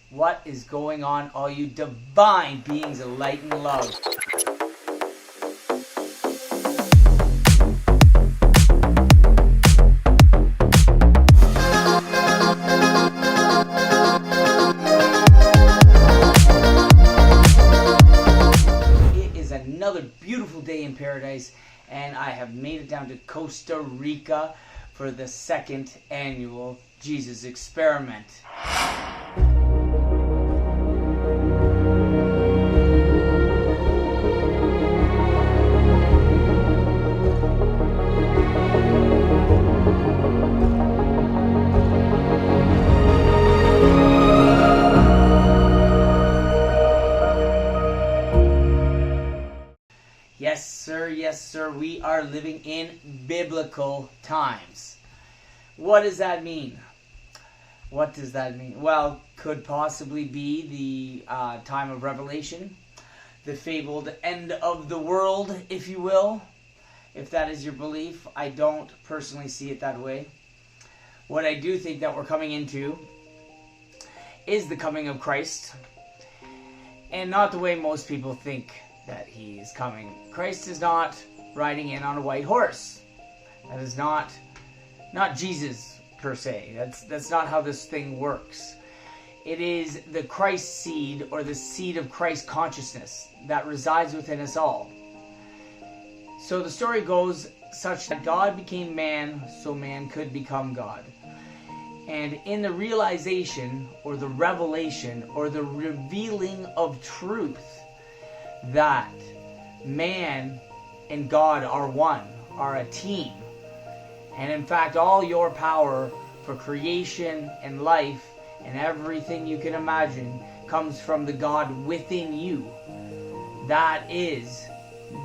What is going on, all you divine beings of light and love? It is another beautiful day in paradise, and I have made it down to Costa Rica for the second annual Jesus Experiment. Yes, sir, we are living in biblical times. What does that mean? What does that mean? Well, could possibly be the time of Revelation, the fabled end of the world, if you will, if that is your belief. I don't personally see it that way. What I do think that we're coming into is the coming of Christ, and not the way most people think that he is coming. Christ is not riding in on a white horse. That is not Jesus per se. That's not how this thing works. It is the Christ seed, or the seed of Christ consciousness, that resides within us all. So the story goes such that God became man so man could become God. And in the realization, or the revelation, or the revealing of truth, that man and God are one, are a team. And in fact, all your power for creation and life and everything you can imagine comes from the God within you. That is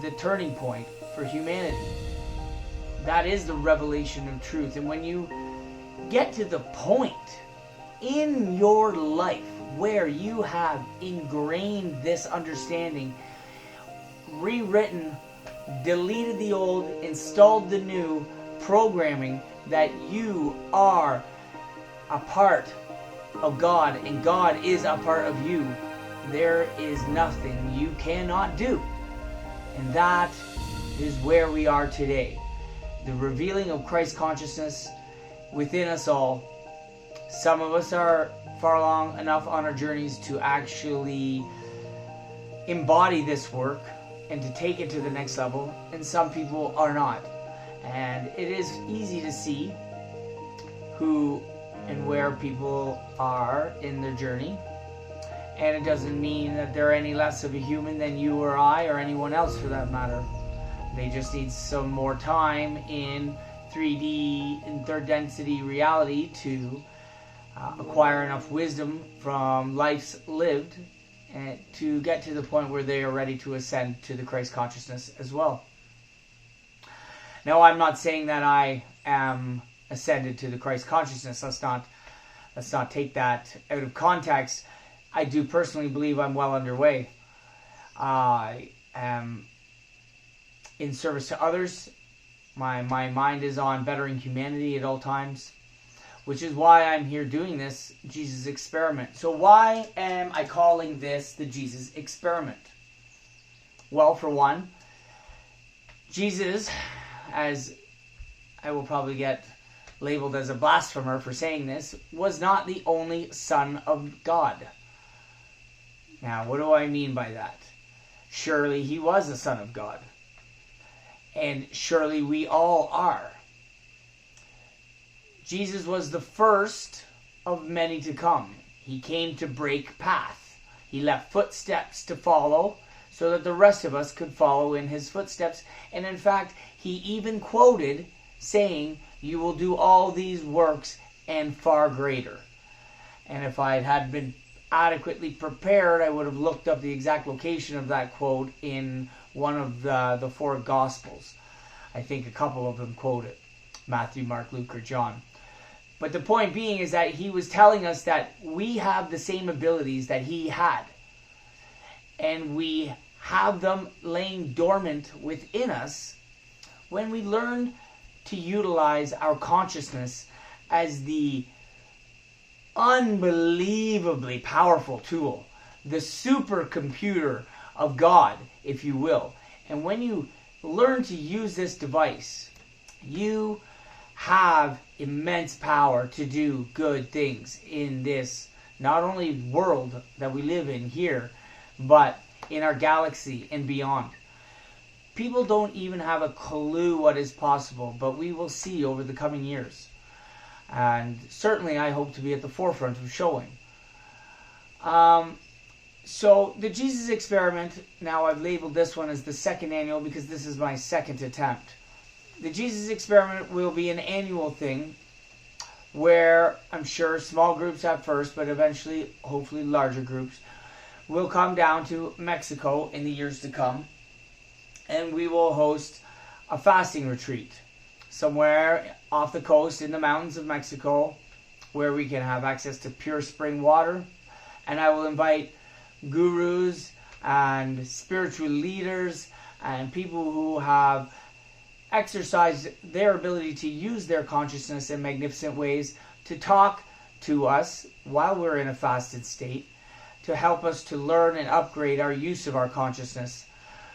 the turning point for humanity. That is the revelation of truth. And when you get to the point in your life where you have ingrained this understanding, rewritten, deleted the old, installed the new programming, that you are a part of God and God is a part of you, there is nothing you cannot do. And that is where we are today. The revealing of Christ consciousness within us all. Some of us are far along enough on our journeys to actually embody this work and to take it to the next level, and some people are not. And it is easy to see who and where people are in their journey, and it doesn't mean that they're any less of a human than you or I or anyone else for that matter. They just need some more time in 3D and third density reality to acquire enough wisdom from life's lived and to get to the point where they are ready to ascend to the Christ consciousness as well. Now, I'm not saying that I am ascended to the Christ consciousness. Let's not take that out of context. I do personally believe I'm well underway. I am in service to others. My mind is on bettering humanity at all times, which is why I'm here doing this Jesus Experiment. So why am I calling this the Jesus Experiment? Well, for one, Jesus, as I will probably get labeled as a blasphemer for saying this, was not the only Son of God. Now, what do I mean by that? Surely he was a Son of God. And surely we all are. Jesus was the first of many to come. He came to break path. He left footsteps to follow so that the rest of us could follow in his footsteps. And in fact, he even quoted saying, "You will do all these works and far greater." And if I had been adequately prepared, I would have looked up the exact location of that quote in one of the four Gospels. I think a couple of them quote it: Matthew, Mark, Luke, or John. But the point being is that he was telling us that we have the same abilities that he had. And we have them laying dormant within us when we learn to utilize our consciousness as the unbelievably powerful tool, the supercomputer of God, if you will. And when you learn to use this device, you have immense power to do good things in this, not only world that we live in here, but in our galaxy and beyond. People don't even have a clue what is possible, but we will see over the coming years. And certainly I hope to be at the forefront of showing. So the Jesus Experiment, now I've labeled this one as the second annual because this is my second attempt. The Jesus Experiment will be an annual thing where I'm sure small groups at first, but eventually, hopefully larger groups, will come down to Mexico in the years to come. And we will host a fasting retreat somewhere off the coast in the mountains of Mexico where we can have access to pure spring water. And I will invite gurus and spiritual leaders and people who have exercised their ability to use their consciousness in magnificent ways to talk to us while we're in a fasted state, to help us to learn and upgrade our use of our consciousness.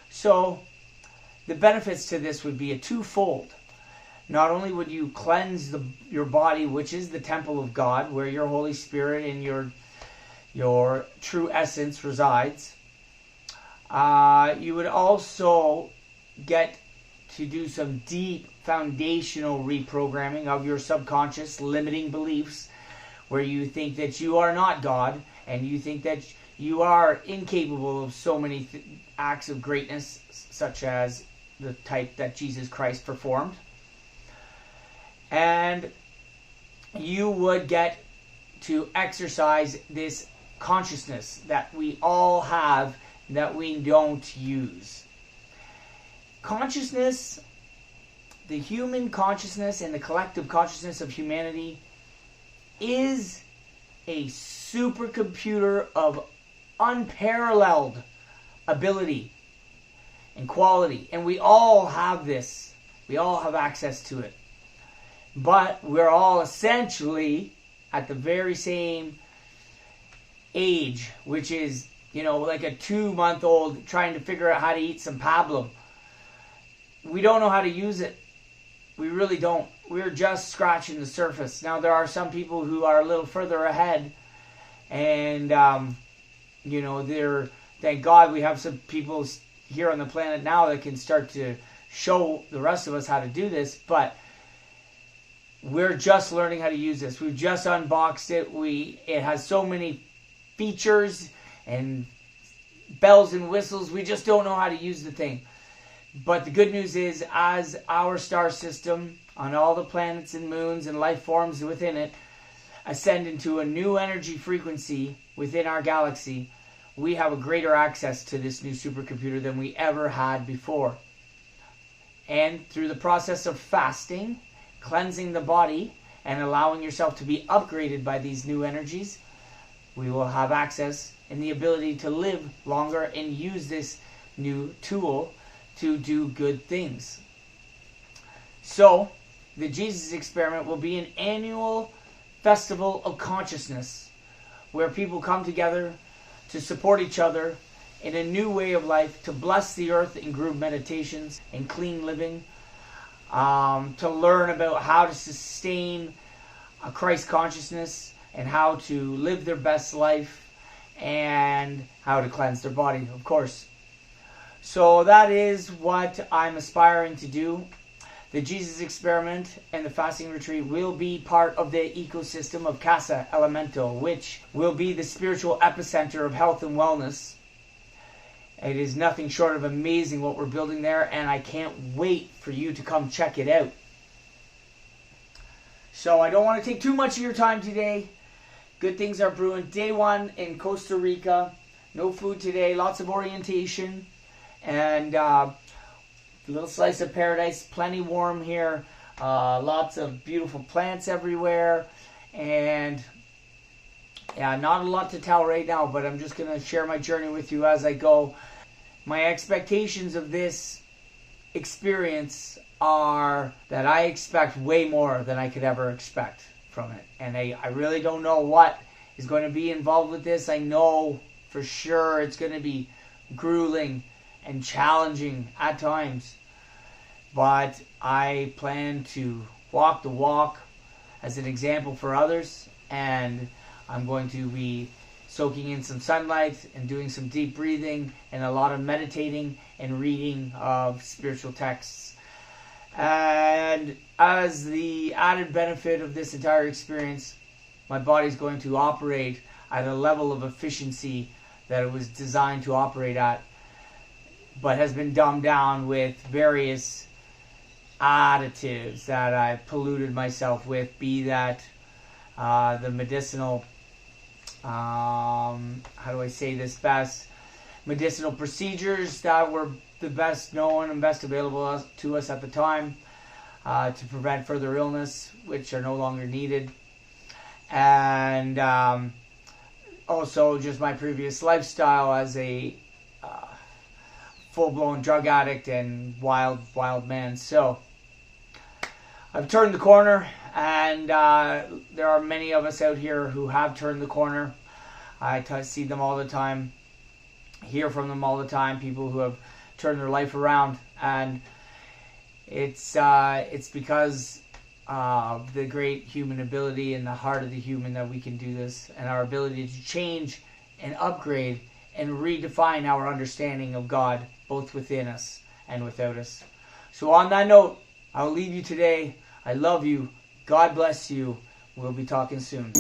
So the benefits to this would be a twofold. Not only would you cleanse your body, which is the temple of God, where your Holy Spirit and your true essence resides, you would also get to do some deep foundational reprogramming of your subconscious limiting beliefs, where you think that you are not God and you think that you are incapable of so many acts of greatness, such as the type that Jesus Christ performed. And you would get to exercise this consciousness that we all have that we don't use. Consciousness, the human consciousness and the collective consciousness of humanity is a supercomputer of unparalleled ability and quality. And we all have this. We all have access to it. But we're all essentially at the very same age, which is, like a 2-month-old trying to figure out how to eat some pablum. We don't know how to use it. We really don't. We're just scratching the surface. Now, there are some people who are a little further ahead. And, thank God we have some people here on the planet now that can start to show the rest of us how to do this. But we're just learning how to use this. We've just unboxed it. It has so many features and bells and whistles. We just don't know how to use the thing. But the good news is, as our star system on all the planets and moons and life forms within it ascend into a new energy frequency within our galaxy, we have a greater access to this new supercomputer than we ever had before. And through the process of fasting, cleansing the body, and allowing yourself to be upgraded by these new energies, we will have access and the ability to live longer and use this new tool to do good things. So, the Jesus Experiment will be an annual festival of consciousness where people come together to support each other in a new way of life, to bless the earth in group meditations and clean living, to learn about how to sustain a Christ consciousness and how to live their best life and how to cleanse their body, of course. So that is what I'm aspiring to do. The Jesus Experiment and the Fasting Retreat will be part of the ecosystem of Casa Elemental, which will be the spiritual epicenter of health and wellness. It is nothing short of amazing what we're building there, and I can't wait for you to come check it out. So I don't want to take too much of your time today. Good things are brewing. Day 1 in Costa Rica. No food today. Lots of orientation. And a little slice of paradise. Plenty warm here. Lots of beautiful plants everywhere. And yeah, not a lot to tell right now, but I'm just going to share my journey with you as I go. My expectations of this experience are that I expect way more than I could ever expect from it. And I really don't know what is going to be involved with this. I know for sure it's going to be grueling and challenging at times. But I plan to walk the walk as an example for others. And I'm going to be soaking in some sunlight and doing some deep breathing and a lot of meditating and reading of spiritual texts. And as the added benefit of this entire experience, my body's going to operate at a level of efficiency that it was designed to operate at, but has been dumbed down with various additives that I've polluted myself with, be that the medicinal, how do I say this best, medicinal procedures that were the best known and best available to us at the time to prevent further illness, which are no longer needed. And also just my previous lifestyle as a full-blown drug addict and wild man. So I've turned the corner, and there are many of us out here who have turned the corner. I see them all the time, hear from them all the time, people who have turned their life around, and it's because of the great human ability and the heart of the human that we can do this, and our ability to change and upgrade and redefine our understanding of God, both within us and without us. So on that note, I'll leave you today. I love you. God bless you. We'll be talking soon.